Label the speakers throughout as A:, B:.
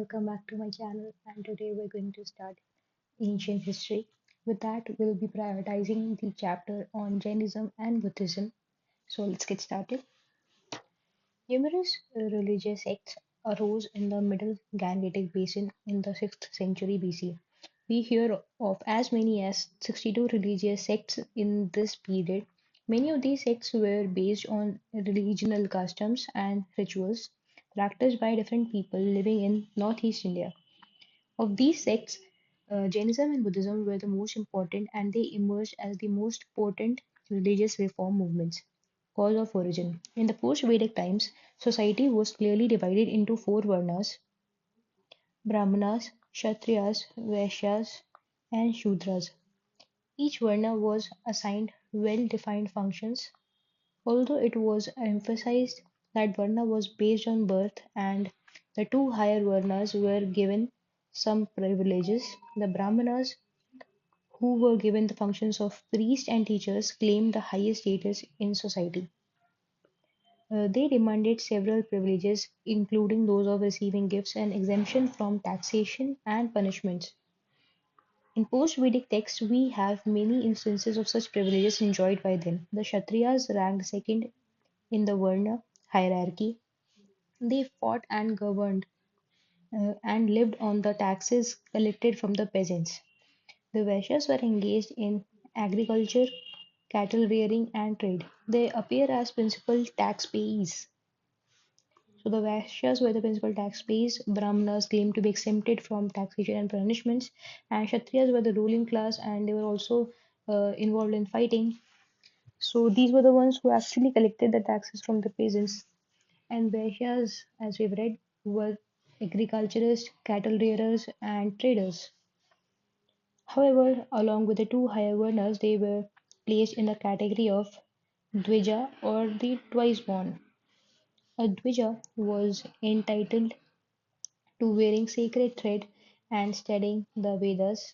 A: welcome back to my channel. And today we're going to start ancient history. With that, we'll be prioritizing the chapter on Jainism and Buddhism. So let's get started. Numerous religious sects arose in the Middle Gangetic Basin in the 6th century BC. We hear of as many as 62 religious sects in this period. Many of these sects were based on religional customs and rituals practiced by different people living in northeast India. Of these sects, Jainism and Buddhism were the most important and they emerged as the most potent religious reform movements. Cause of origin. In the post Vedic times, society was clearly divided into four varnas: Brahmanas, Kshatriyas, Vaishyas, and Shudras. Each varna was assigned well defined functions, although it was emphasized that varna was based on birth and the two higher varnas were given some privileges. The Brahmanas, who were given the functions of priests and teachers, claimed the highest status in society. They demanded several privileges, including those of receiving gifts and exemption from taxation and punishments. In post-Vedic texts, we have many instances of such privileges enjoyed by them. The Kshatriyas ranked second in the Varna hierarchy. They fought and governed and lived on the taxes collected from the peasants. The Vaishyas were engaged in agriculture, cattle rearing, and trade. They appear as principal taxpayers. So the Vaishyas were the principal taxpayers, Brahmanas claimed to be exempted from taxation and punishments, and Kshatriyas were the ruling class and they were also involved in fighting. So these were the ones who actually collected the taxes from the peasants. And Vaishyas, as we've read, were agriculturists, cattle rearers, and traders. However, along with the two higher varnas, they were placed in the category of Dvija or the twice born. A Dvija was entitled to wearing sacred thread and studying the Vedas,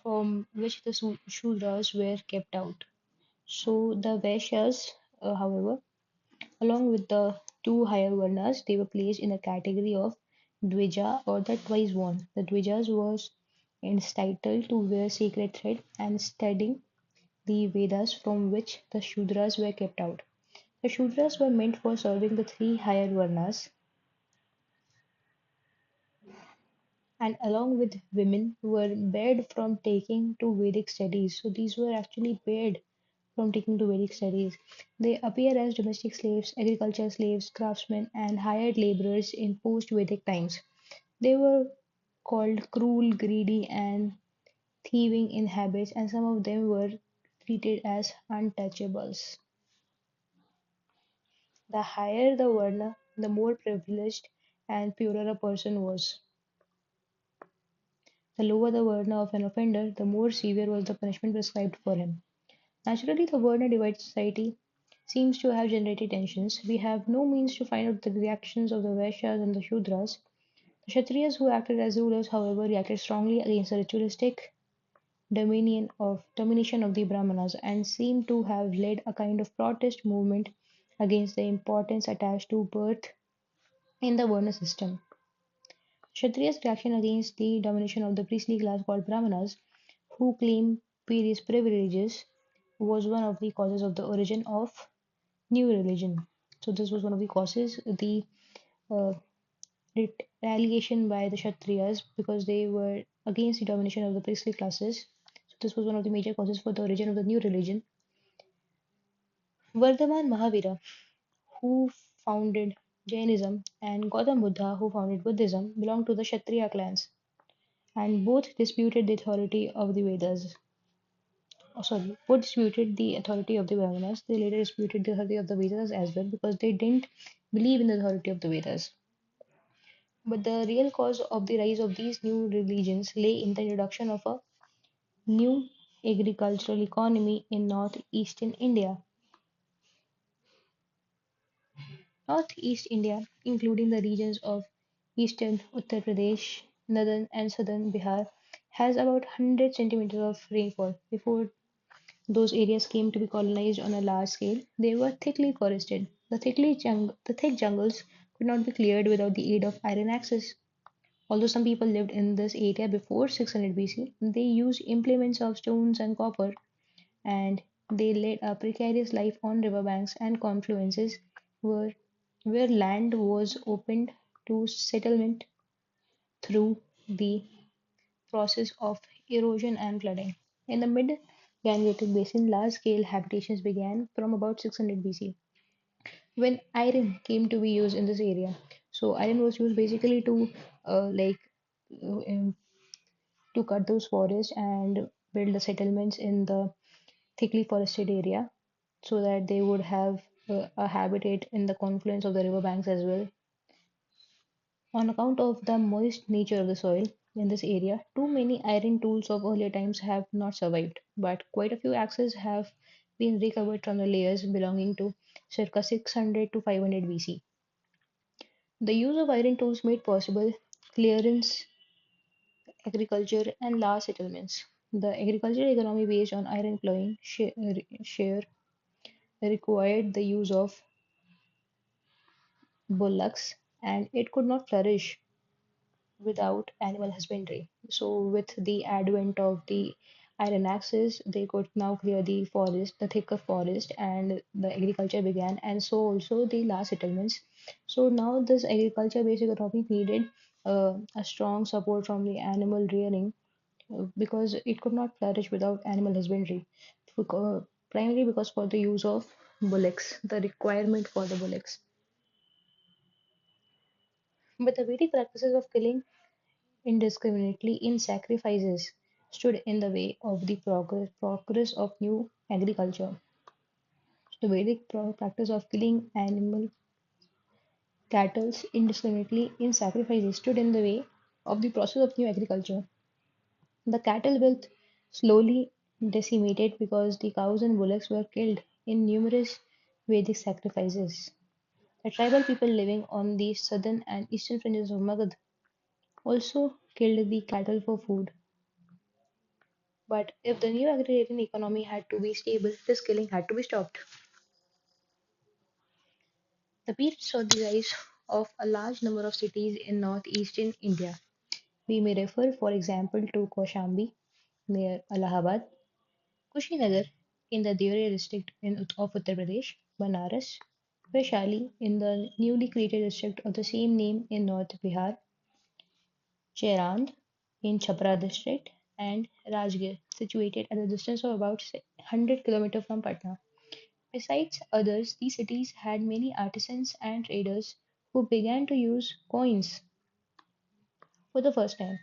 A: from which the Shudras were kept out. So the Vaishyas, however, along with the two higher varnas, they were placed in the category of Dvija or the twice born. The Dvijas was entitled to wear sacred thread and studying the Vedas, from which the Shudras were kept out. The Shudras were meant for serving the three higher varnas and along with women were barred from taking to Vedic studies. So these were actually barred from taking to Vedic studies. They appear as domestic slaves, agricultural slaves, craftsmen, and hired laborers in post Vedic times. They were called cruel, greedy, and thieving in habits, and some of them were treated as untouchables. The higher the varna, the more privileged and purer a person was. The lower the varna of an offender, the more severe was the punishment prescribed for him. Naturally, the varna divided society seems to have generated tensions. We have no means to find out the reactions of the Vaishyas and the Shudras. The Kshatriyas, who acted as rulers, however, reacted strongly against the ritualistic domination of the Brahmanas and seem to have led a kind of protest movement against the importance attached to birth in the Varna system. Kshatriya's reaction against the domination of the priestly class called Brahmanas, who claim various privileges, was one of the causes of the origin of new religion. So this was one of the causes, the uh, retaliation by the Kshatriyas because they were against the domination of the priestly classes. So this was one of the major causes for the origin of the new religion. Vardhaman Mahavira, who founded Jainism, and Gautam Buddha, who founded Buddhism, belonged to the Kshatriya clans, and both disputed the authority of the Vedas. Oh, sorry, both disputed the authority of the Brahmanas. They later disputed the authority of the Vedas as well because they didn't believe in the authority of the Vedas. But the real cause of the rise of these new religions lay in the introduction of a new agricultural economy in northeastern India. Northeast India, including the regions of eastern Uttar Pradesh, northern and southern Bihar, has about 100 centimeters of rainfall. Before those areas came to be colonized on a large scale, they were thickly forested. The thick jungles could not be cleared without the aid of iron axes. Although some people lived in this area before 600 BC, they used implements of stones and copper, and they led a precarious life on riverbanks and confluences where, where land was opened to settlement through the process of erosion and flooding. In the mid Gangetic Basin, large scale habitations began from about 600 BC when iron came to be used in this area. So, iron was used basically to like um, to cut those forests and build the settlements in the thickly forested area so that they would have a habitat in the confluence of the riverbanks as well. On account of the moist nature of the soil in this area, too many iron tools of earlier times have not survived, but quite a few axes have been recovered from the layers belonging to circa 600 to 500 BC. The use of iron tools made possible clearance, agriculture, and large settlements. The agricultural economy based on iron plowing share required the use of bullocks, and it could not flourish without animal husbandry. So, with the advent of the iron axes, they could now clear the forest, the thicker forest, and the agriculture began, and so also the last settlements. So, now this agriculture based economy needed a strong support from the animal rearing because it could not flourish without animal husbandry. Primarily because for the use of bullocks, the requirement for the bullocks. But the Vedic practices of killing indiscriminately in sacrifices stood in the way of the progress of new agriculture. The Vedic practice of killing animal cattle indiscriminately in sacrifices stood in the way of the process of new agriculture. The cattle wealth slowly decimated because the cows and bullocks were killed in numerous Vedic sacrifices. The tribal people living on the southern and eastern fringes of Magad also killed the cattle for food. But if the new agrarian economy had to be stable, this killing had to be stopped. The period saw the rise of a large number of cities in northeastern India. We may refer, for example, to Kaushambi near Allahabad, Kushinagar in the Deoria district of Uttar Pradesh, Banaras, Vaishali in the newly created district of the same name in North Bihar, Cherand in Chhapra district, and Rajgir, situated at a distance of about 100 km from Patna. Besides others, these cities had many artisans and traders who began to use coins for the first time.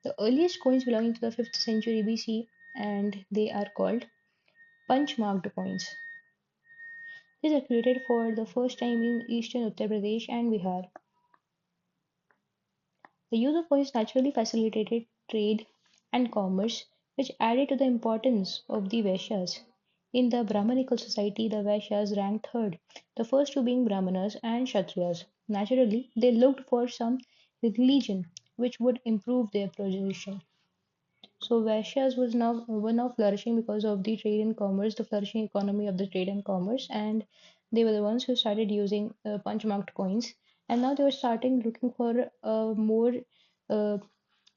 A: The earliest coins belonging to the 5th century BC, and they are called punch marked coins. These are created for the first time in eastern Uttar Pradesh and Bihar. The use of coins naturally facilitated trade and commerce, which added to the importance of the Vaishyas. In the Brahmanical society, the Vaishyas ranked third, the first two being Brahmanas and Kshatriyas. Naturally, they looked for some religion which would improve their position. So Vaishyas were now flourishing because of the trade and commerce, the flourishing economy of the trade and commerce, and they were the ones who started using punch marked coins. And now they were starting looking for a more uh,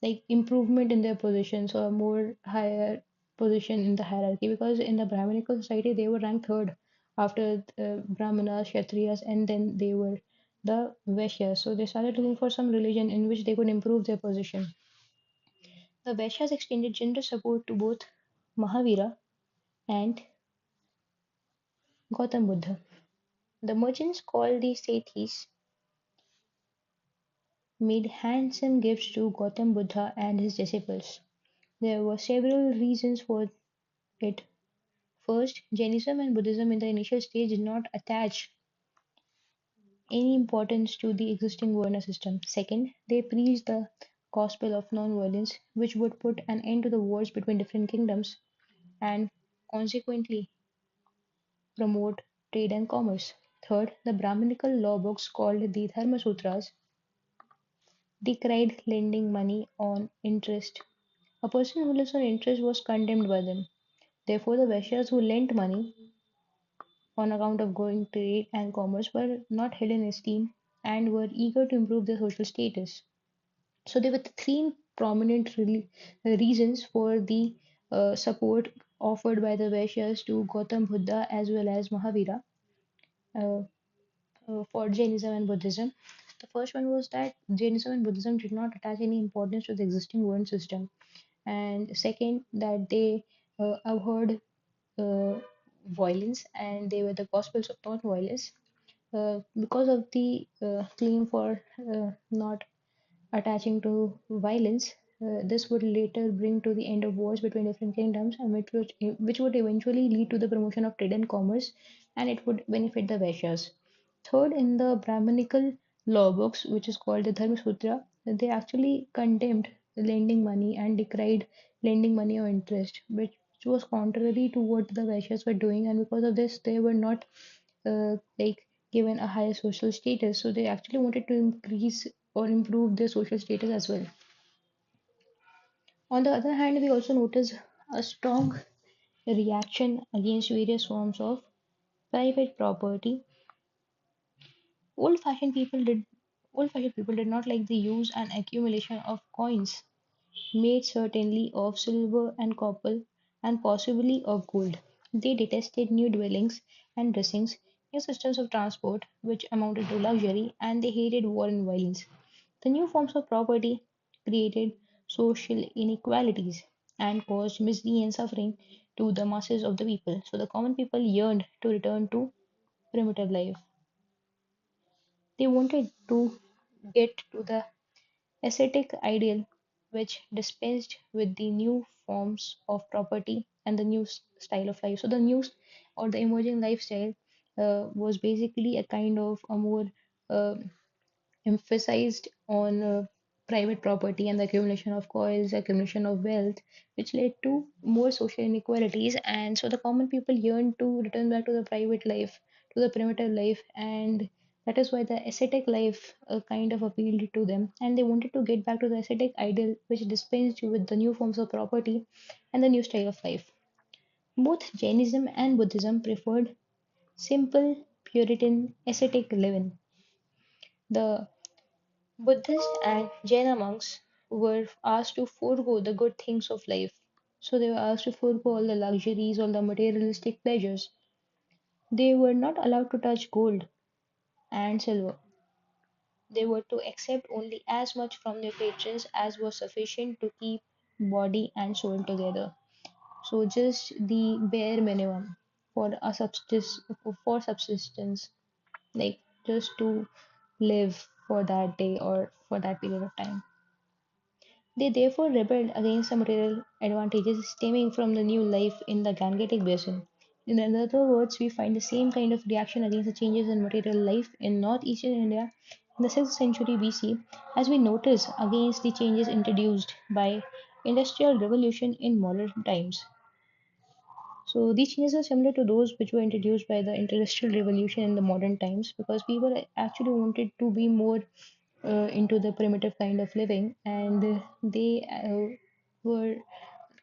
A: like improvement in their positions or more higher position in the hierarchy because in the Brahminical society they were ranked third after Brahmanas, Kshatriyas, and then they were the Vaishyas. So they started looking for some religion in which they could improve their position. The Vaishyas extended generous support to both Mahavira and Gautam Buddha. The merchants called the Sethis made handsome gifts to Gautam Buddha and his disciples. There were several reasons for it. First, Jainism and Buddhism in the initial stage did not attach any importance to the existing Varna system. Second, they preached the gospel of non-violence, which would put an end to the wars between different kingdoms and consequently promote trade and commerce. Third, the Brahminical law books called the Dharma Sutras decried lending money on interest. A person who lives on interest was condemned by them. Therefore, the Vaishyas who lent money on account of going trade and commerce were not held in esteem and were eager to improve their social status. So there were three prominent reasons for the support offered by the Vaishyas to Gautam Buddha as well as Mahavira uh, for Jainism and Buddhism. The first one was that Jainism and Buddhism did not attach any importance to the existing world system, and second, that they abhorred uh, violence and they were the gospels of non-violence. Because of the claim for not attaching to violence, this would later bring to the end of wars between different kingdoms, and which would eventually lead to the promotion of trade and commerce, and it would benefit the Vaishyas. Third, in the Brahmanical law books, which is called the Dharma Sutra, they actually condemned lending money and decried lending money or interest, which was contrary to what the Vaishyas were doing, and because of this, they were not like given a higher social status. So they actually wanted to increase or improve their social status as well. On the other hand, we also notice a strong reaction against various forms of private property. Old fashioned people did not like the use and accumulation of coins made certainly of silver and copper and possibly of gold. They detested new dwellings and dressings, new systems of transport which amounted to luxury, and they hated war and violence. The new forms of property created social inequalities and caused misery and suffering to the masses of the people. So the common people yearned to return to primitive life. They wanted to get to the ascetic ideal, which dispensed with the new forms of property and the new style of life. So the or the emerging lifestyle was basically a kind of a more uh, emphasized on private property and the accumulation of coins, accumulation of wealth, which led to more social inequalities. And so the common people yearned to return back to the private life, to the primitive life, and that is why the ascetic life kind of appealed to them. And they wanted to get back to the ascetic ideal, which dispensed with the new forms of property and the new style of life. Both Jainism and Buddhism preferred simple, Puritan, ascetic living. The Buddhist and Jaina monks were asked to forego the good things of life. So they were asked to forego all the luxuries, all the materialistic pleasures. They were not allowed to touch gold and silver. They were to accept only as much from their patrons as was sufficient to keep body and soul together. So just the bare minimum for a subsistence, like just to live for that day or for that period of time. They therefore rebelled against the material advantages stemming from the new life in the Gangetic Basin. In other words, we find the same kind of reaction against the changes in material life in northeastern India in the 6th century BC as we notice against the changes introduced by industrial revolution in modern times. So these changes are similar to those which were introduced by the industrial revolution in the modern times because people actually wanted to be more into the primitive kind of living, and they were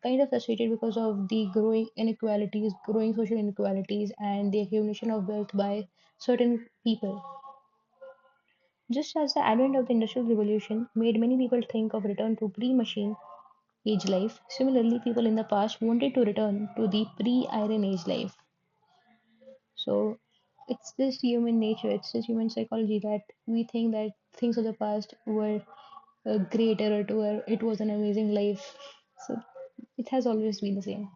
A: kind of frustrated because of the growing social inequalities, and the accumulation of wealth by certain people. Just as the advent of the Industrial Revolution made many people think of return to pre-machine age life, similarly, people in the past wanted to return to the pre-Iron Age life. So it's this human nature, it's this human psychology that we think that things of the past were greater or it was an amazing life. So it has always been the same.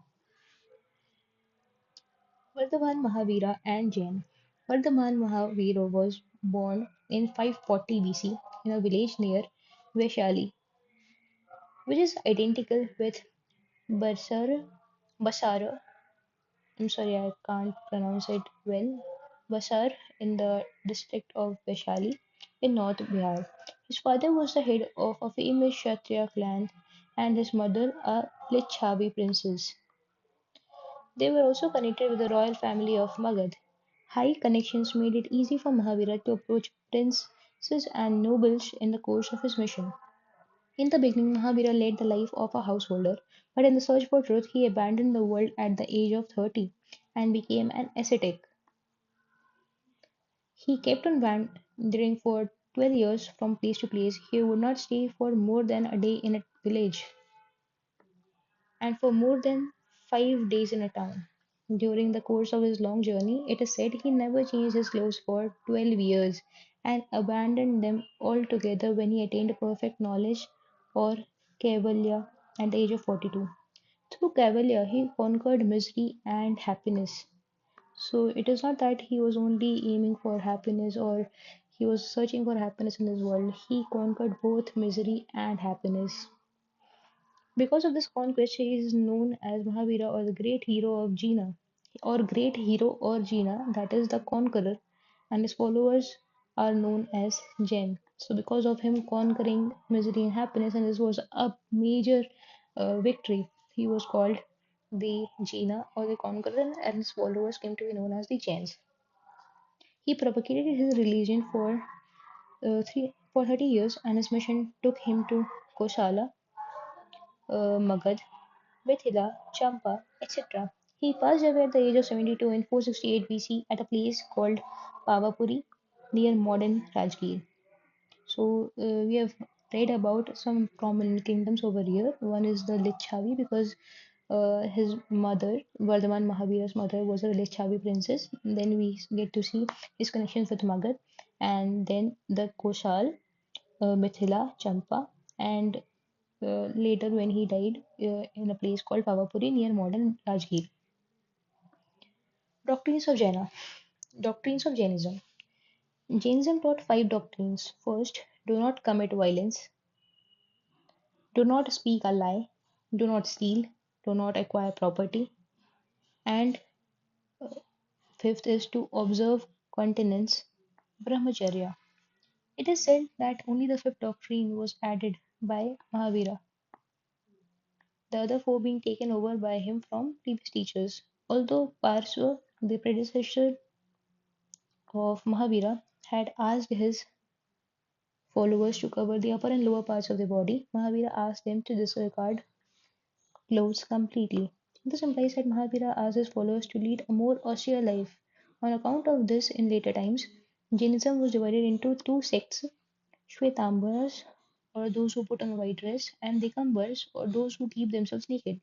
A: Vardhaman Mahavira and Jain. Vardhaman Mahavira was born in 540 BC in a village near Vaishali, which is identical with Basara. Basara. I'm sorry, I can't pronounce it well. Basar in the district of Vaishali in North Bihar. His father was the head of a famous Kshatriya clan and his mother a Licchavi princess. They were also connected with the royal family of Magad. High connections made it easy for Mahavira to approach princes and nobles in the course of his mission. In the beginning, Mahavira led the life of a householder, but in the search for truth, he abandoned the world at the age of 30 and became an ascetic. He kept on During for 12 years from place to place, he would not stay for more than a day in a village and for more than 5 days in a town. During the course of his long journey, it is said he never changed his clothes for 12 years and abandoned them altogether when he attained perfect knowledge or Kaivalya at the age of 42. Through Kaivalya, he conquered misery and happiness. So it is not that he was only aiming for happiness or he was searching for happiness in this world. He conquered both misery and happiness. Because of this conquest, he is known as Mahavira or the great hero of Jina or great hero or Jina, that is the conqueror, and his followers are known as Jain. So, because of him conquering misery and happiness, and this was a major victory, he was called the Jina or the conqueror, and his followers came to be known as the Jains. He propagated his religion for 30 years, and his mission took him to Kosala, Magad, Mithila, Champa, etc. He passed away at the age of 72 in 468 BC at a place called Pavapuri near modern Rajgir. So we have read about some prominent kingdoms over here. One is the Lichavi because his mother, Vardhaman Mahavira's mother, was a Lichavi princess. Then we get to see his connections with Magad, and then the Koshal, Mithila, Champa, and later when he died in a place called Pavapuri near modern Rajgir. Doctrines of Jaina. Doctrines of Jainism. Jainism taught five doctrines. First, do not commit violence, do not speak a lie, do not steal, do not acquire property, and fifth is to observe continence, brahmacharya. It is said that only the fifth doctrine was added by Mahavira, the other four being taken over by him from previous teachers. Although Parsva, the predecessor of Mahavira, had asked his followers to cover the upper and lower parts of the body, Mahavira asked them to disregard clothes completely. This implies that Mahavira asked his followers to lead a more austere life. On account of this, in later times, Jainism was divided into two sects: Shwetambaras, or those who put on a white dress, and Dikambars, or those who keep themselves naked.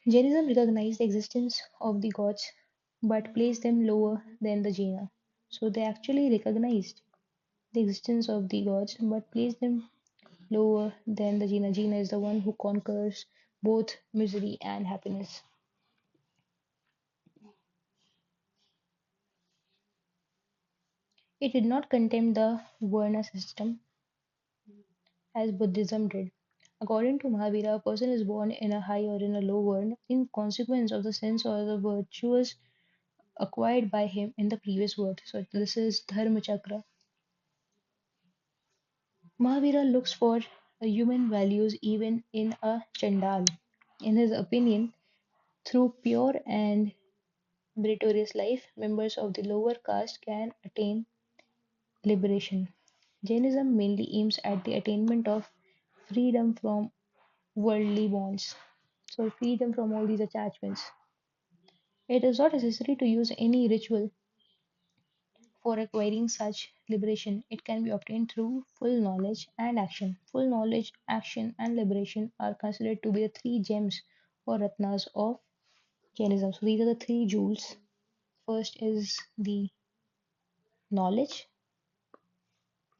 A: Jainism recognized the existence of the gods but placed them lower than the Jaina. So they actually recognized the existence of the gods but placed them lower than the Jaina. Jaina is the one who conquers both misery and happiness. It did not condemn the Varna system as Buddhism did. According to Mahavira, a person is born in a high or in a low Varna in consequence of the sense or the virtues acquired by him in the previous birth. So this is Dharma Chakra. Mahavira looks for human values even in a Chandal. In his opinion, through pure and meritorious life, members of the lower caste can attain liberation. Jainism mainly aims at the attainment of freedom from worldly bonds. So, freedom from all these attachments. It is not necessary to use any ritual for acquiring such liberation. It can be obtained through full knowledge and action. Full knowledge, action, and liberation are considered to be the three gems or ratnas of Jainism. So these are the three jewels. First is the knowledge,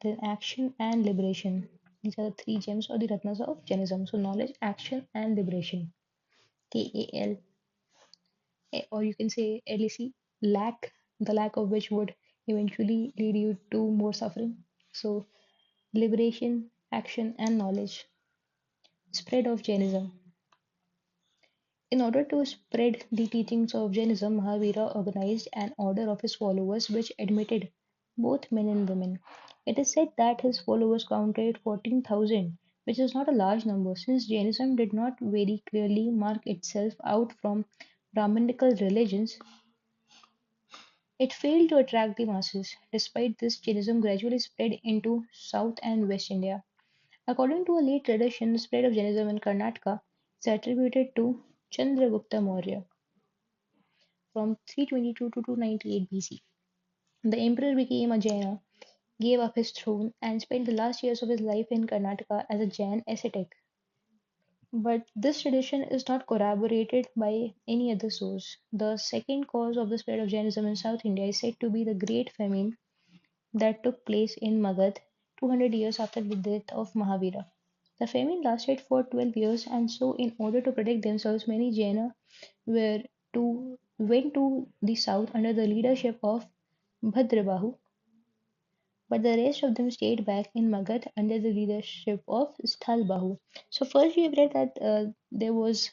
A: then action, and liberation. These are the three gems or the ratnas of Jainism. So knowledge, action, and liberation. KAL, or you can say LAC, lack, the lack of which would eventually lead you to more suffering. So liberation, action, and knowledge. Spread of Jainism. In order to spread the teachings of Jainism, Mahavira organized an order of his followers which admitted both men and women. It is said that his followers counted 14,000, which is not a large number since Jainism did not very clearly mark itself out from Brahminical religions. It failed to attract the masses. Despite this, Jainism gradually spread into South and West India. According to a late tradition, the spread of Jainism in Karnataka is attributed to Chandragupta Maurya from 322 to 298 BC. The emperor became a Jaina, gave up his throne, and spent the last years of his life in Karnataka as a Jain ascetic. But this tradition is not corroborated by any other source. The second cause of the spread of Jainism in South India is said to be the Great Famine that took place in Magad 200 years after the death of Mahavira. The famine lasted for 12 years, and so, in order to protect themselves, many Jaina went to the south under the leadership of Bhadrabahu, but the rest of them stayed back in Magad under the leadership of Sthalbahu. So first we have read that there was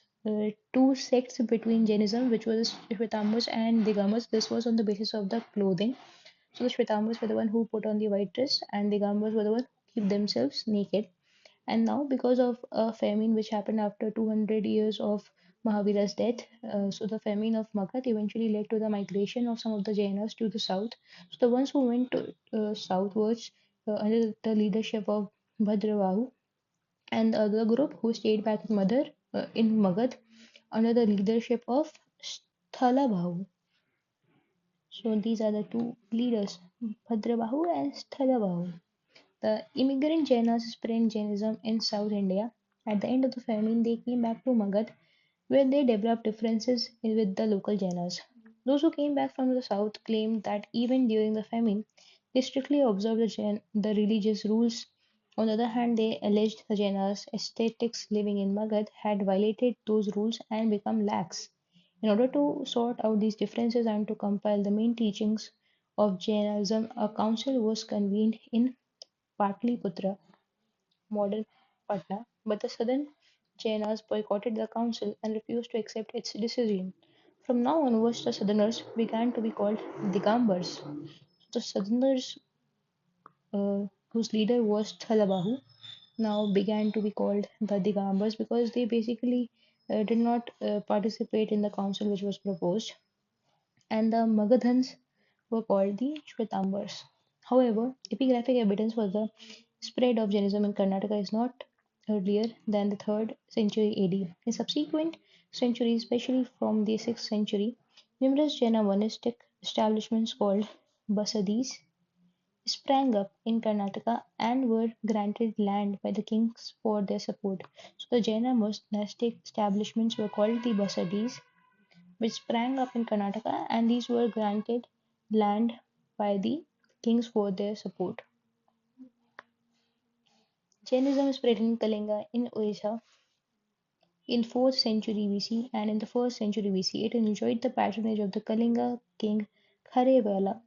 A: two sects between Jainism, which was Shvetambars and Digambars. This was on the basis of the clothing. So the Shvetambars were the one who put on the white dress, and Digambars were the one who keep themselves naked. And now, because of a famine which happened after 200 years of Mahavira's death, so the famine of Magad eventually led to the migration of some of the Jainas to the south. So the ones who went to, southwards under the leadership of Bhadravahu, and the other group who stayed back in Magad under the leadership of Sthalabhahu. So these are the two leaders, Bhadrabahu and Sthalabhahu. The immigrant Jainas spread Jainism in South India. At the end of the famine, they came back to Magad, where they developed differences with the local Jainas. Those who came back from the south claimed that even during the famine, they strictly observed the religious rules. On the other hand, they alleged the Jainas, ascetics living in Magad, had violated those rules and become lax. In order to sort out these differences and to compile the main teachings of Jainism, a council was convened in Patliputra, modern Patna, but the southern Jainas boycotted the council and refused to accept its decision. From now onwards, the southerners began to be called Digambars. The southerners, whose leader was Thalabahu, now began to be called the Digambars because they basically did not participate in the council which was proposed, and the Magadhans were called the Shvetambars. However, epigraphic evidence for the spread of Jainism in Karnataka is not earlier than the 3rd century AD. In subsequent centuries, especially from the 6th century, numerous Jaina monastic establishments called Basadis sprang up in Karnataka and were granted land by the kings for their support. So the Jaina monastic establishments were called the Basadis, which sprang up in Karnataka, and these were granted land by the kings for their support. Jainism spread in Kalinga in Orissa in 4th century BC, and in the 1st century BC it enjoyed the patronage of the Kalinga king Kharavela,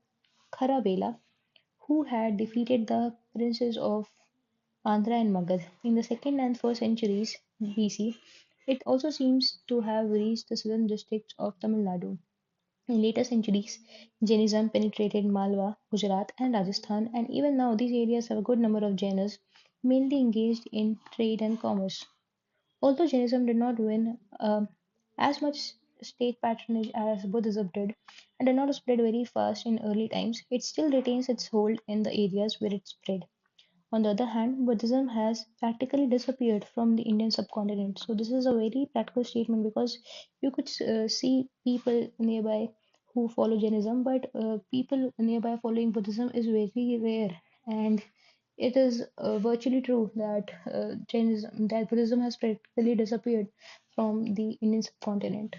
A: who had defeated the princes of Andhra and Magad. In the 2nd and 1st centuries BC, it also seems to have reached the southern districts of Tamil Nadu. In later centuries, Jainism penetrated Malwa, Gujarat, and Rajasthan, and even now these areas have a good number of Jainas, mainly engaged in trade and commerce. Although Jainism did not win as much state patronage as Buddhism did, and did not spread very fast in early times, it still retains its hold in the areas where it spread. On the other hand, Buddhism has practically disappeared from the Indian subcontinent. So this is a very practical statement because you could see people nearby who follow Jainism, but people nearby following Buddhism is very rare. And it is virtually true that that Buddhism has practically disappeared from the Indian subcontinent.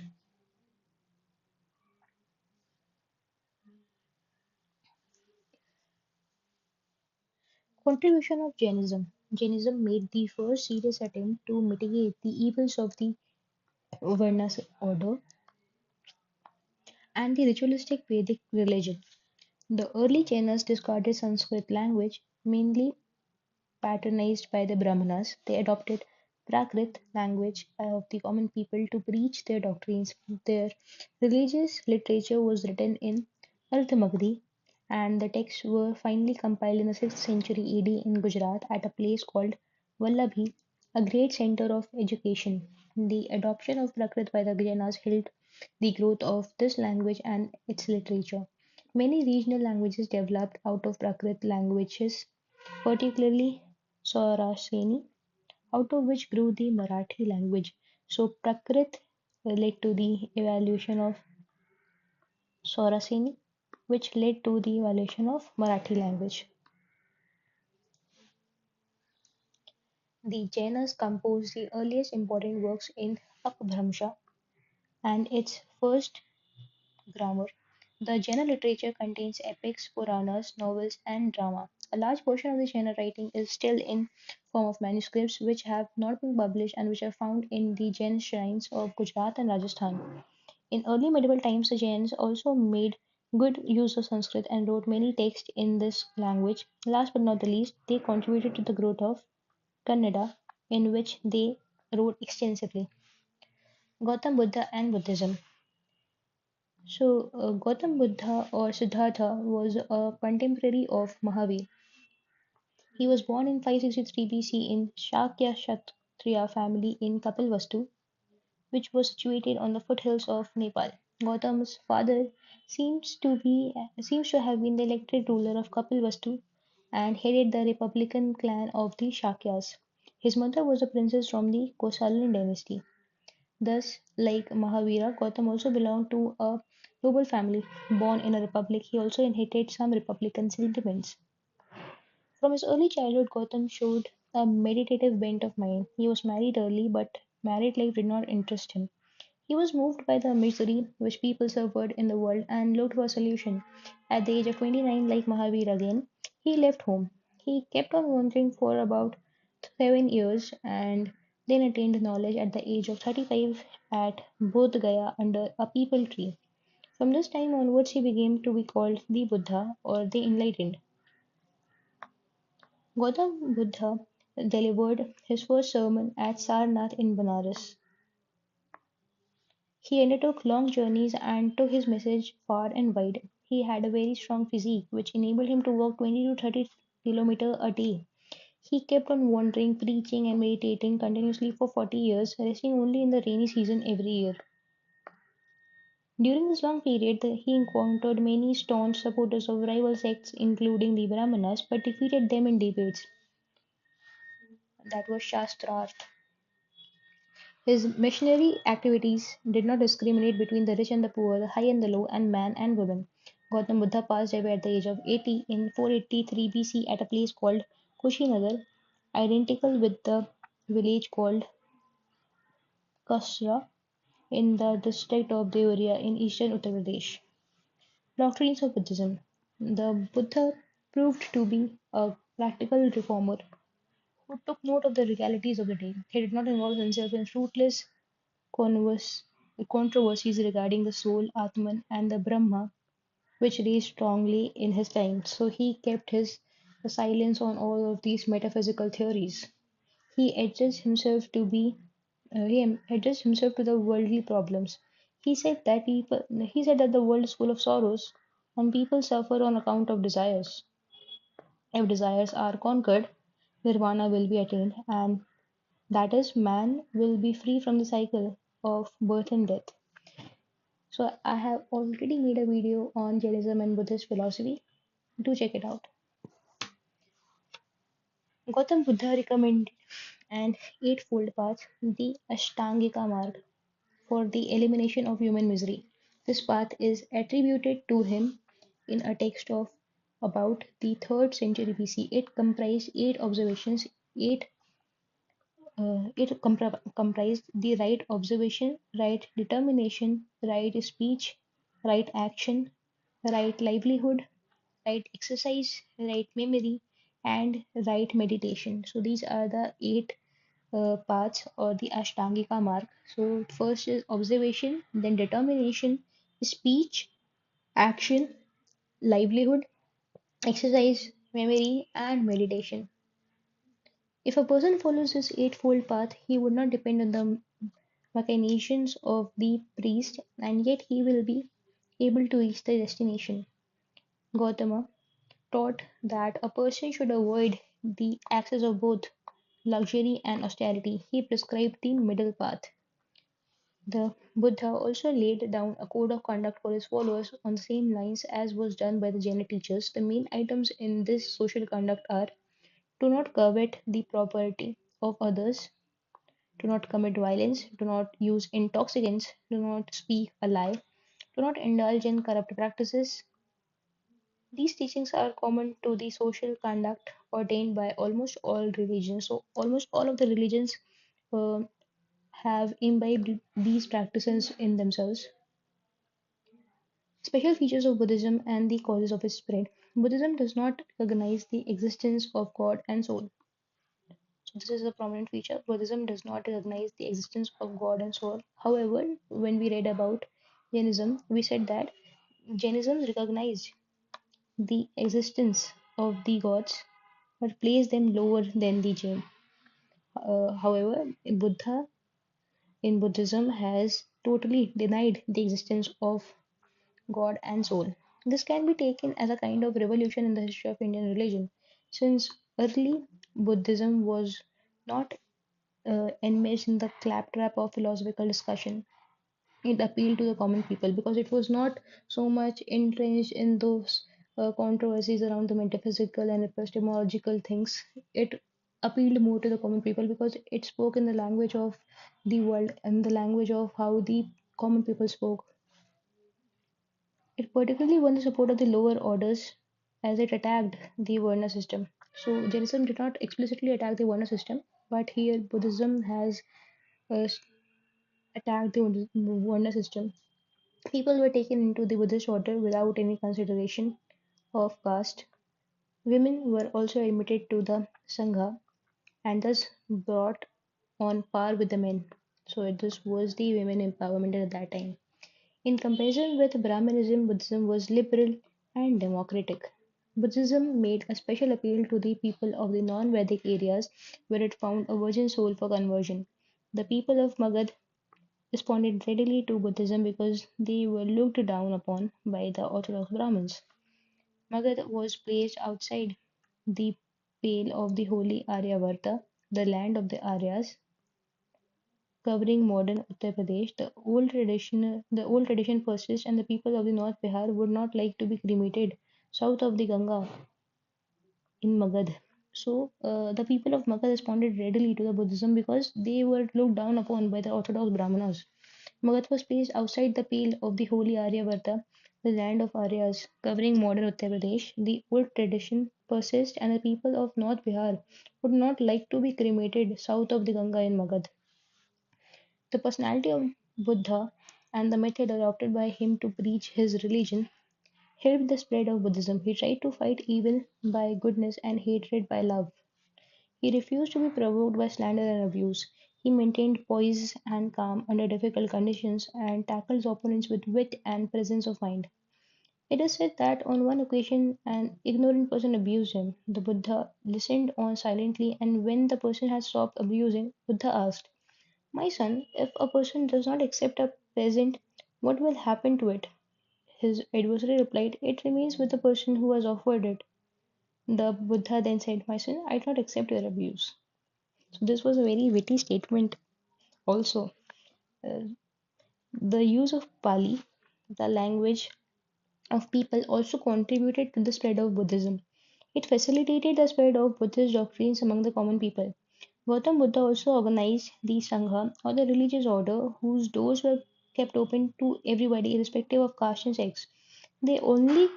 A: Contribution of Jainism. Jainism made the first serious attempt to mitigate the evils of the Varnas order and the ritualistic Vedic religion. The early Jainas discarded Sanskrit language, mainly patronized by the Brahmanas. They adopted Prakrit language of the common people to preach their doctrines. Their religious literature was written in Ardhamagri, and the texts were finally compiled in the 6th century AD in Gujarat at a place called Vallabhi, a great center of education. The adoption of Prakrit by the Jainas helped the growth of this language and its literature. Many regional languages developed out of Prakrit languages, particularly Saurashtreni, out of which grew the Marathi language. So Prakrit led to the evolution of Saurashtreni, which led to the evolution of Marathi language. The Jainas composed the earliest important works in Apabhramsha and its first grammar. The Jaina literature contains epics, Puranas, novels, and drama. A large portion of the Jaina writing is still in form of manuscripts which have not been published and which are found in the Jain shrines of Gujarat and Rajasthan. In early medieval times, the Jains also made good use of Sanskrit and wrote many texts in this language. Last but not the least, they contributed to the growth of Kannada, in which they wrote extensively. Gautam Buddha and Buddhism. Gautam Buddha or Siddhartha was a contemporary of Mahavir. He was born in 563 BC in Shakya Kshatriya family in Kapilvastu, which was situated on the foothills of Nepal. Gautam's father seems to have been the elected ruler of Kapilvastu and headed the republican clan of the Shakyas. His mother was a princess from the Kosalan dynasty. Thus, like Mahavira, Gautam also belonged to a noble family. Born in a republic, he also inherited some republican sentiments. From his early childhood, Gautam showed a meditative bent of mind. He was married early, but married life did not interest him. He was moved by the misery which people suffered in the world and looked for a solution. At the age of 29, like Mahavir again, he left home. He kept on wandering for about 7 years and then attained knowledge at the age of 35 at Bodh Gaya under a peepal tree. From this time onwards, he began to be called the Buddha or the Enlightened. Gautam Buddha delivered his first sermon at Sarnath in Benares. He undertook long journeys and took his message far and wide. He had a very strong physique, which enabled him to walk 20 to 30 kilometers a day. He kept on wandering, preaching, and meditating continuously for 40 years, resting only in the rainy season every year. During this long period, he encountered many staunch supporters of rival sects, including the Brahmanas, but defeated them in debates. That was Shastrarth. His missionary activities did not discriminate between the rich and the poor, the high and the low, and man and woman. Gautam Buddha passed away at the age of 80 in 483 BC at a place called Kushinagar, identical with the village called Kasra in the district of Deoria in eastern Uttar Pradesh. Doctrines of Buddhism. The Buddha proved to be a practical reformer who took note of the realities of the day. He did not involve himself in fruitless converse, controversies regarding the soul, Atman, and the Brahma, which raised strongly in his time. So he kept his silence on all of these metaphysical theories. He addressed himself to be he addressed himself to the worldly problems. He said that the world is full of sorrows and people suffer on account of desires. If desires are conquered, nirvana will be attained, and that is, man will be free from the cycle of birth and death. So I have already made a video on Jainism and Buddhist philosophy. Do check it out. Gautam Buddha recommended an eightfold path, the Ashtangika Marg, for the elimination of human misery. This path is attributed to him in a text of about the 3rd century BC. It comprised eight observations. It comprised the right observation, right determination, right speech, right action, right livelihood, right exercise, right memory, and right meditation. So these are the eight paths or the Ashtangika mark. So first is observation, then determination, speech, action, livelihood, exercise, memory, and meditation. If a person follows this eightfold path, he would not depend on the machinations of the priest, and yet he will be able to reach the destination. Gautama taught that a person should avoid the axis of both luxury and austerity. He prescribed the middle path. The Buddha also laid down a code of conduct for his followers on the same lines as was done by the Jaina teachers. The main items in this social conduct are: do not covet the property of others, do not commit violence, do not use intoxicants, do not speak a lie, do not indulge in corrupt practices, These teachings are common to the social conduct ordained by almost all religions. So, almost all of the religions uh, have imbibed these practices in themselves. Special features of Buddhism and the causes of its spread. Buddhism does not recognize the existence of God and soul. So, this is a prominent feature. Buddhism does not recognize the existence of God and soul. However, when we read about Jainism, we said that Jainism recognized the existence of the gods but placed them lower than the Jain. However, in Buddhism has totally denied the existence of God and soul. This can be taken as a kind of revolution in the history of Indian religion, since early Buddhism was not enmeshed in the claptrap of philosophical discussion. It appealed to the common people because it was not so much entrenched in those controversies around the metaphysical and epistemological things. It appealed more to the common people because it spoke in the language of the world and the language of how the common people spoke. It particularly won the support of the lower orders as it attacked the Varna system. So Jainism did not explicitly attack the Varna system, but here Buddhism has uh, attacked the Varna system. People were taken into the Buddhist order without any consideration of caste. Women were also admitted to the Sangha and thus brought on par with the men. So this was the women empowerment at that time. In comparison with Brahmanism, Buddhism was liberal and democratic. Buddhism made a special appeal to the people of the non-Vedic areas where it found a virgin soul for conversion. The people of Magad responded readily to Buddhism because they were looked down upon by the Orthodox Brahmins. Magad was placed outside the pale of the holy Aryavarta, the land of the Aryas, covering modern Uttar Pradesh. The old tradition persists, and the people of the North Bihar would not like to be cremated south of the Ganga in Magad. So the people of Magad responded readily to the Buddhism because they were looked down upon by the Orthodox Brahmanas. Magad was placed outside the pale of the holy Aryavarta, the land of Aryas, covering modern Uttar Pradesh. The old tradition persists, and the people of North Bihar would not like to be cremated south of the Ganga in Magad. The personality of Buddha and the method adopted by him to preach his religion helped the spread of Buddhism. He tried to fight evil by goodness and hatred by love. He refused to be provoked by slander and abuse. He maintained poise and calm under difficult conditions and tackled opponents with wit and presence of mind. It is said that on one occasion an ignorant person abused him. The Buddha listened on silently, and when the person had stopped abusing, Buddha asked, "My son, if a person does not accept a present, what will happen to it?" His adversary replied, "It remains with the person who has offered it." The Buddha then said, "My son, I do not accept your abuse." So this was a very witty statement also. Uh, the use of Pali, the language of people, also contributed to the spread of Buddhism. It facilitated the spread of Buddhist doctrines among the common people. Gautam Buddha also organized the Sangha, or the religious order whose doors were kept open to everybody irrespective of caste and sex. The only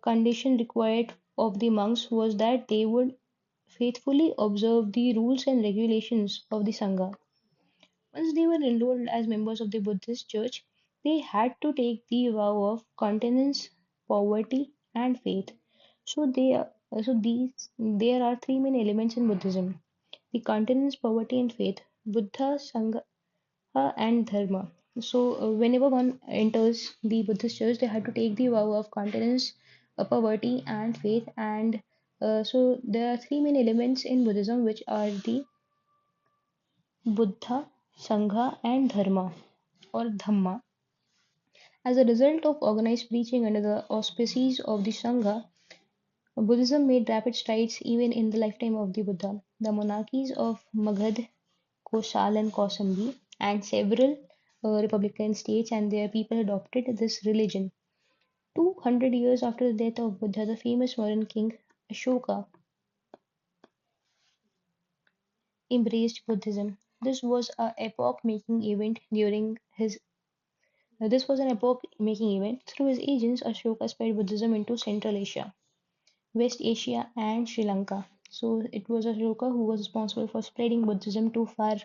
A: condition required of the monks was that they would faithfully observe the rules and regulations of the Sangha. Once they were enrolled as members of the Buddhist church, they had to take the vow of continence, poverty, and faith. There are three main elements in Buddhism: the continence, poverty, and faith. Buddha, Sangha, and Dharma. So whenever one enters the Buddhist church, they had to take the vow of continence, poverty, and faith. And so there are three main elements in Buddhism, which are the Buddha, Sangha, and Dharma or Dhamma. As a result of organized preaching under the auspices of the Sangha, Buddhism made rapid strides even in the lifetime of the Buddha. The monarchies of Magad, Kosal, and Kausambi, and several republican states and their people adopted this religion. 200 years after the death of Buddha, the famous Mauryan king Ashoka embraced Buddhism. This was a epoch-making event during his This was an epoch-making event. Through his agents, Ashoka spread Buddhism into Central Asia, West Asia, and Sri Lanka. So it was Ashoka who was responsible for spreading Buddhism to far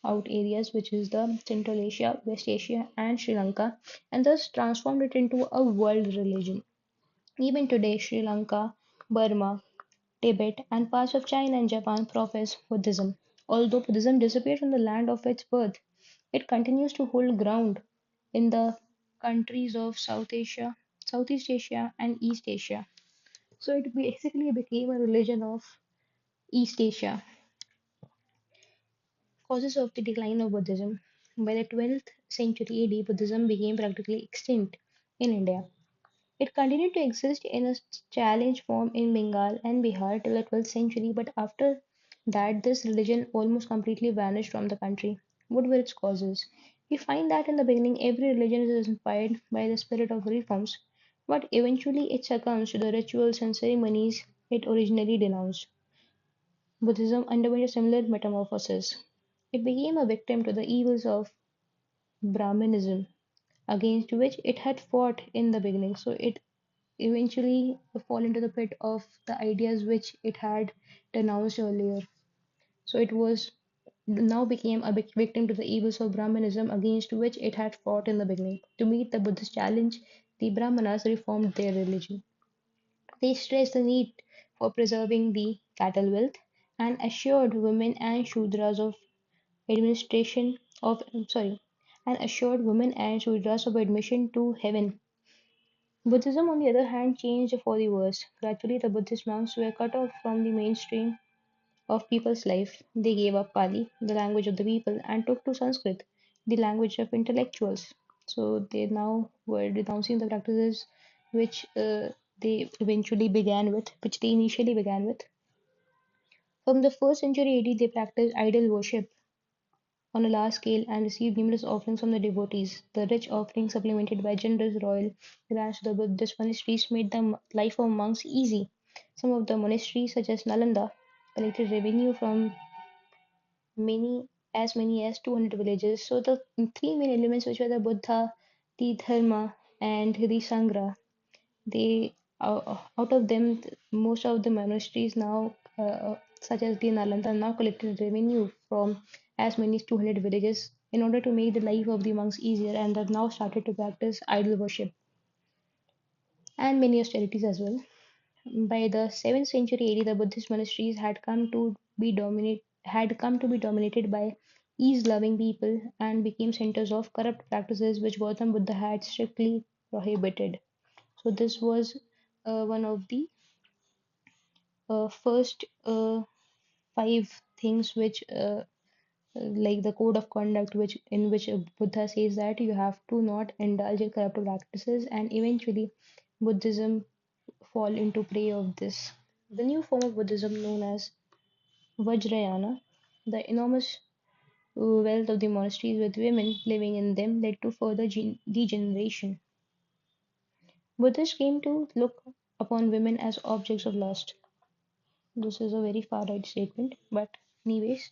A: out areas, which is the Central Asia, West Asia, and Sri Lanka, and thus transformed it into a world religion. Even today, Sri Lanka, Burma, Tibet, and parts of China and Japan profess Buddhism. Although Buddhism disappeared from the land of its birth, it continues to hold ground in the countries of South Asia, Southeast Asia, and East Asia. So it basically became a religion of East Asia. Causes of the decline of Buddhism. By the 12th century AD, Buddhism became practically extinct in India. It continued to exist in a challenge form in Bengal and Bihar till the 12th century, but after that, this religion almost completely vanished from the country. What were its causes? We find that in the beginning, every religion is inspired by the spirit of reforms, but eventually it succumbs to the rituals and ceremonies it originally denounced. Buddhism underwent a similar metamorphosis. It became a victim to the evils of Brahmanism, against which it had fought in the beginning. So it eventually fall into the pit of the ideas which it had denounced earlier. So it was now became a victim to the evils of Brahmanism against which it had fought in the beginning. To meet the Buddhist challenge, the Brahmanas reformed their religion. They stressed the need for preserving the cattle wealth and assured women and Shudras of administration of sorry and assured women and Shudras of admission to heaven. Buddhism, on the other hand, changed for the worse. Gradually, the Buddhist monks were cut off from the mainstream of people's life. They gave up Pali, the language of the people, and took to Sanskrit, the language of intellectuals. So they now were renouncing the practices which which they initially began with. From the first century AD, they practiced idol worship on a large scale and received numerous offerings from the devotees. The rich offerings, supplemented by generous royal grants to the Buddhist monasteries, made the life of monks easy. Some of the monasteries, such as Nalanda, collected revenue from many as 200 villages. So the three main elements, which were the Buddha, the Dharma, and the Sangha, they out of them, most of the monasteries now, such as the Nalanda, now collected revenue from as many as 200 villages in order to make the life of the monks easier, and have now started to practice idol worship and many austerities as well. By the 7th century AD, the Buddhist monasteries had come to be dominated by ease-loving people and became centers of corrupt practices which Gautam Buddha had strictly prohibited. So this was one of the first five things which like the code of conduct which in which Buddha says that you have to not indulge in corrupt practices, and eventually Buddhism fall into prey of this. The new form of Buddhism known as Vajrayana, the enormous wealth of the monasteries with women living in them led to further degeneration. Buddhists came to look upon women as objects of lust. This is a very far right statement, but anyways,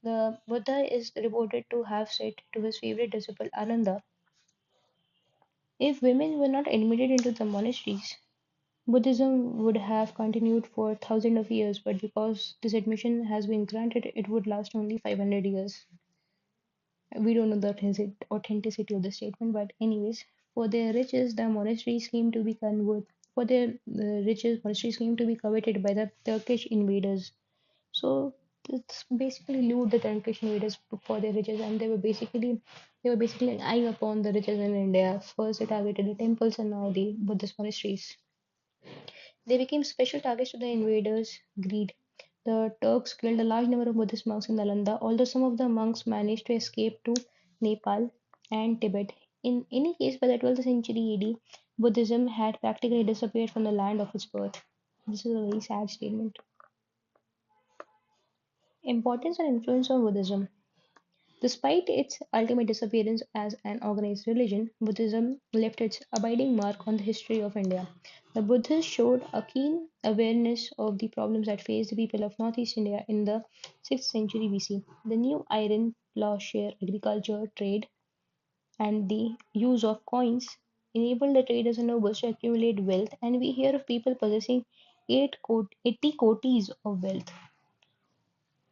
A: the Buddha is reported to have said to his favorite disciple Ananda, if women were not admitted into the monasteries, Buddhism would have continued for thousands of years, but because this admission has been granted, it would last only 500 years. We don't know the authenticity of the statement, but anyways, for their riches, the monasteries came to be convert. For their riches, monasteries came to be coveted by the Turkish invaders. So it's basically loot the Turkish invaders for their riches, and they were basically eyeing upon the riches in India. First, they targeted the temples, and now the Buddhist monasteries. They became special targets to the invaders' greed. The Turks killed a large number of Buddhist monks in Nalanda, although some of the monks managed to escape to Nepal and Tibet. In any case, by the 12th century AD, Buddhism had practically disappeared from the land of its birth. This is a very sad statement. Importance and influence of Buddhism. Despite its ultimate disappearance as an organized religion, Buddhism left its abiding mark on the history of India. The Buddhists showed a keen awareness of the problems that faced the people of Northeast India in the 6th century BC. The new iron, plowshare, agriculture, trade, and the use of coins enabled the traders and nobles to accumulate wealth, and we hear of people possessing 80 kotis of wealth.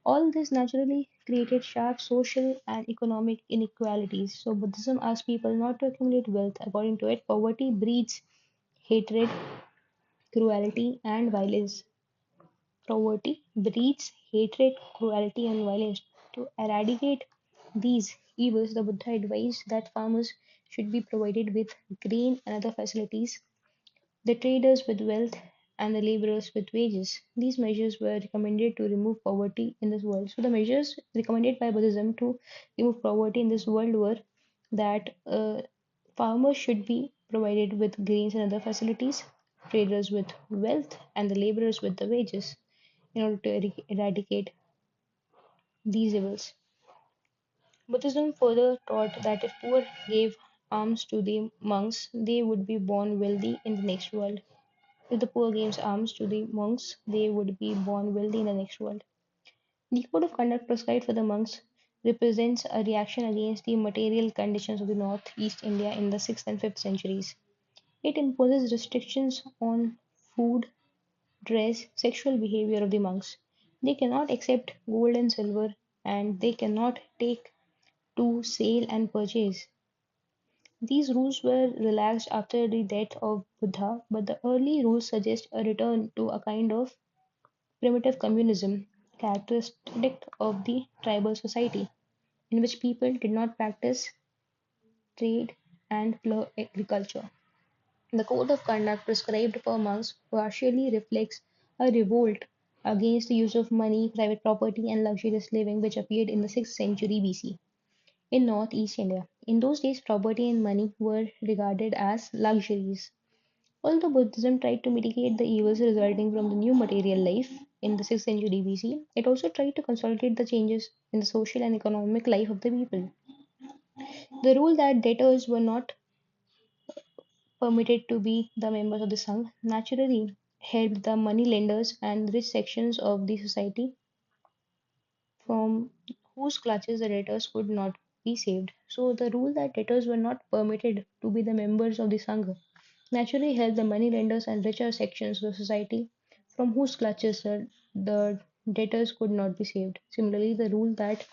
A: All this naturally created sharp social and economic inequalities. So, Buddhism asks people not to accumulate wealth. According to it, poverty breeds hatred, cruelty, and violence. Poverty breeds hatred, cruelty, and violence. To eradicate these evils, the Buddha advised that farmers should be provided with grain and other facilities, the traders with wealth, and the laborers with wages. These measures were recommended to remove poverty in this world. So, the measures recommended by Buddhism to remove poverty in this world were that farmers should be provided with grains and other facilities, traders with wealth, and the laborers with the wages in order to eradicate these evils. Buddhism further taught that if poor gave alms to the monks, they would be born wealthy in the next world. If the poor gave alms to the monks, they would be born wealthy in the next world. The code of conduct prescribed for the monks represents a reaction against the material conditions of the northeast India in the 6th and 5th centuries. It imposes restrictions on food, dress, sexual behavior of the monks. They cannot accept gold and silver, and they cannot take to sale and purchase. These rules were relaxed after the death of Buddha, but the early rules suggest a return to a kind of primitive communism characteristic of the tribal society, in which people did not practice trade and agriculture. The code of conduct prescribed for monks partially reflects a revolt against the use of money, private property, and luxurious living which appeared in the 6th century BC in northeast India. In those days, property and money were regarded as luxuries. Although Buddhism tried to mitigate the evils resulting from the new material life in the 6th century BC, it also tried to consolidate the changes in the social and economic life of the people. The rule that debtors were not permitted to be the members of the Sangh naturally helped the money lenders and rich sections of the society from whose clutches the debtors could not be saved. So, the rule that debtors were not permitted to be the members of the Sangha naturally helped the money lenders and richer sections of society from whose clutches the debtors could not be saved. Similarly, the rule that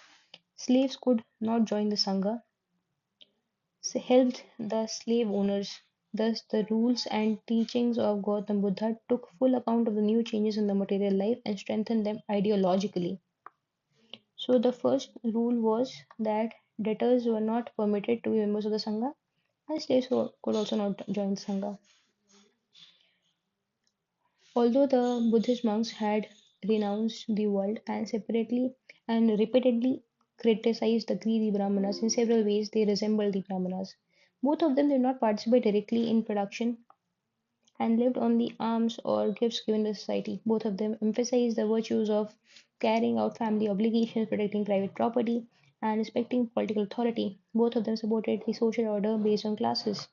A: slaves could not join the Sangha helped the slave owners. Thus, the rules and teachings of Gautam Buddha took full account of the new changes in the material life and strengthened them ideologically. So, the first rule was that debtors were not permitted to be members of the Sangha, and slaves could also not join the Sangha. Although the Buddhist monks had renounced the world and separately and repeatedly criticized the greedy Brahmanas in several ways, they resembled the Brahmanas. Both of them did not participate directly in production and lived on the alms or gifts given to society. Both of them emphasized the virtues of carrying out family obligations, protecting private property, and respecting political authority. Both of them supported the social order based on classes.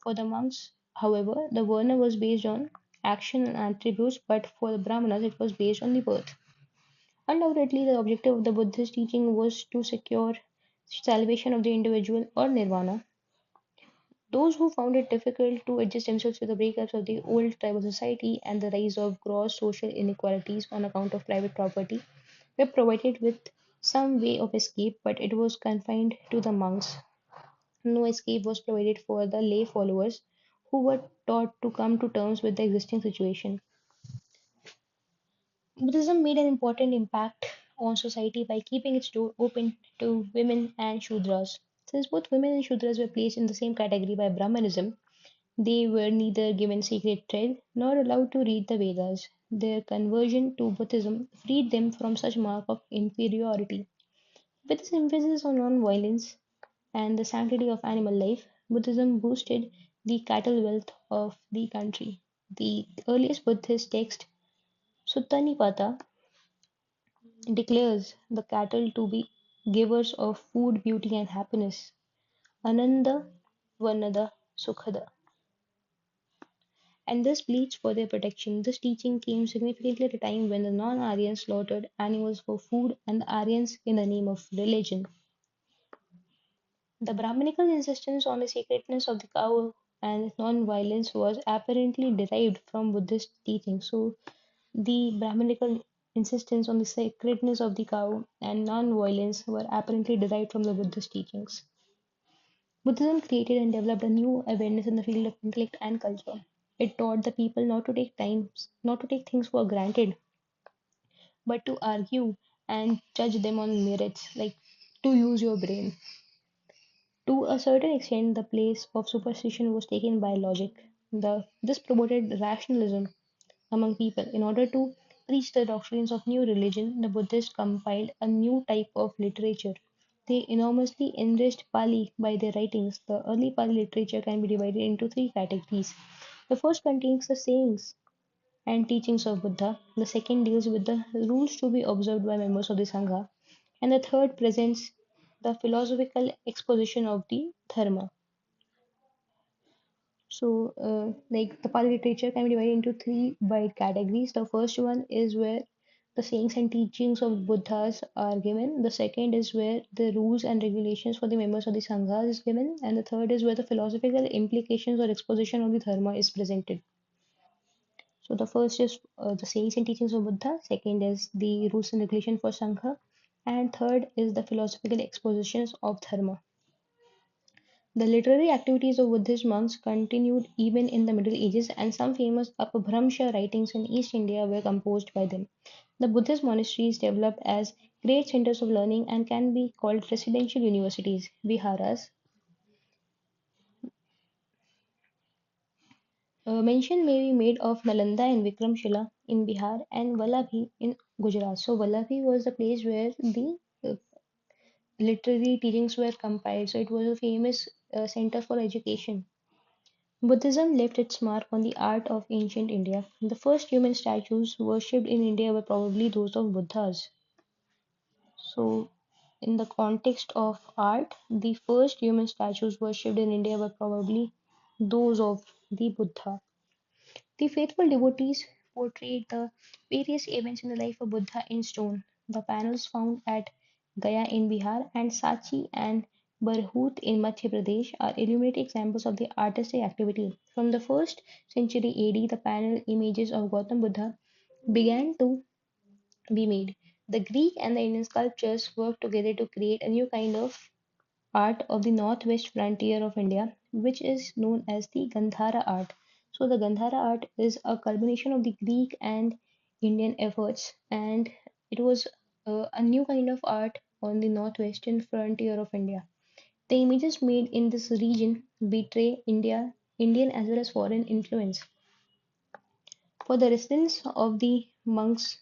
A: For the monks, however, the Varna was based on action and attributes, but for the Brahmanas, it was based on the birth. Undoubtedly, the objective of the Buddhist teaching was to secure salvation of the individual or nirvana. Those who found it difficult to adjust themselves to the breakups of the old tribal society and the rise of gross social inequalities on account of private property were provided with some way of escape, but it was confined to the monks. No escape was provided for the lay followers who were taught to come to terms with the existing situation. Buddhism made an important impact on society by keeping its door open to women and Shudras. Since both women and Shudras were placed in the same category by Brahmanism, they were neither given sacred thread nor allowed to read the Vedas. Their conversion to Buddhism freed them from such mark of inferiority. With its emphasis on non-violence and the sanctity of animal life, Buddhism boosted the cattle wealth of the country. The earliest Buddhist text, Sutta Nipata, declares the cattle to be givers of food, beauty, and happiness. Ananda Varnada Sukhada, and thus pleads for their protection. This teaching came significantly at a time when the non Aryans slaughtered animals for food and the Aryans, in the name of religion, The Brahminical insistence on the sacredness of the cow and non-violence was apparently derived from Buddhist teaching. So, the Brahminical insistence on the sacredness of the cow and non-violence were apparently derived from the Buddhist teachings. Buddhism created and developed a new awareness in the field of intellect and culture. It taught the people not to take things for granted, but to argue and judge them on merits, like to use your brain. To a certain extent, the place of superstition was taken by logic. This promoted rationalism among people. In order to preach the doctrines of new religion, the Buddhists compiled a new type of literature. They enormously enriched Pali by their writings. The early Pali literature can be divided into three categories. The first contains the sayings and teachings of Buddha. The second deals with the rules to be observed by members of the Sangha. And the third presents the philosophical exposition of the Dharma. So, like the Pali literature can be divided into three wide categories. The first one is where the sayings and teachings of Buddhas are given. The second is where the rules and regulations for the members of the Sangha is given. And the third is where the philosophical implications or exposition of the Dharma is presented. So, the first is the sayings and teachings of Buddha. Second is the rules and regulations for Sangha. And third is the philosophical expositions of Dharma. The literary activities of Buddhist monks continued even in the Middle Ages, and some famous Apabhramsha writings in East India were composed by them. The Buddhist monasteries developed as great centers of learning and can be called residential universities, viharas. Mention may be made of Nalanda and Vikramshila in Bihar and Vallabhi in Gujarat. So, Vallabhi was the place where the literary teachings were compiled. So, it was a famous center for education. Buddhism left its mark on the art of ancient India. The first human statues worshipped in India were probably those of Buddhas. So, in the context of art, the first human statues worshipped in India were probably those of the Buddha. The faithful devotees portrayed the various events in the life of Buddha in stone. The panels found at Gaya in Bihar and Sachi and Barhut in Madhya Pradesh are illuminated examples of the artistic activity. From the 1st century AD, the panel images of Gautam Buddha began to be made. The Greek and the Indian sculptors worked together to create a new kind of art of the northwest frontier of India, which is known as the Gandhara art. So, the Gandhara art is a culmination of the Greek and Indian efforts, and it was a new kind of art on the northwestern frontier of India. The images made in this region betray Indian as well as foreign influence. For the residents of the monks'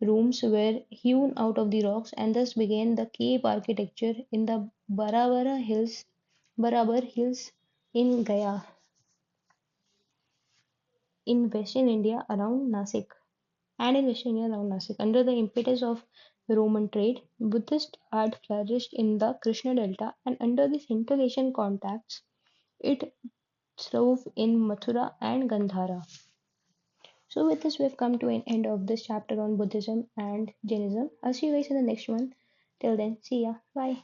A: rooms were hewn out of the rocks, and thus began the cave architecture in the Barabar Hills in Gaya, in Western India around Nasik, and in Western India around Nasik. Under the impetus of Roman trade, Buddhist art flourished in the Krishna Delta, and under the Central Asian contacts, it throve in Mathura and Gandhara. So, with this, we've come to an end of this chapter on Buddhism and Jainism. I'll see you guys in the next one. Till then, see ya. Bye.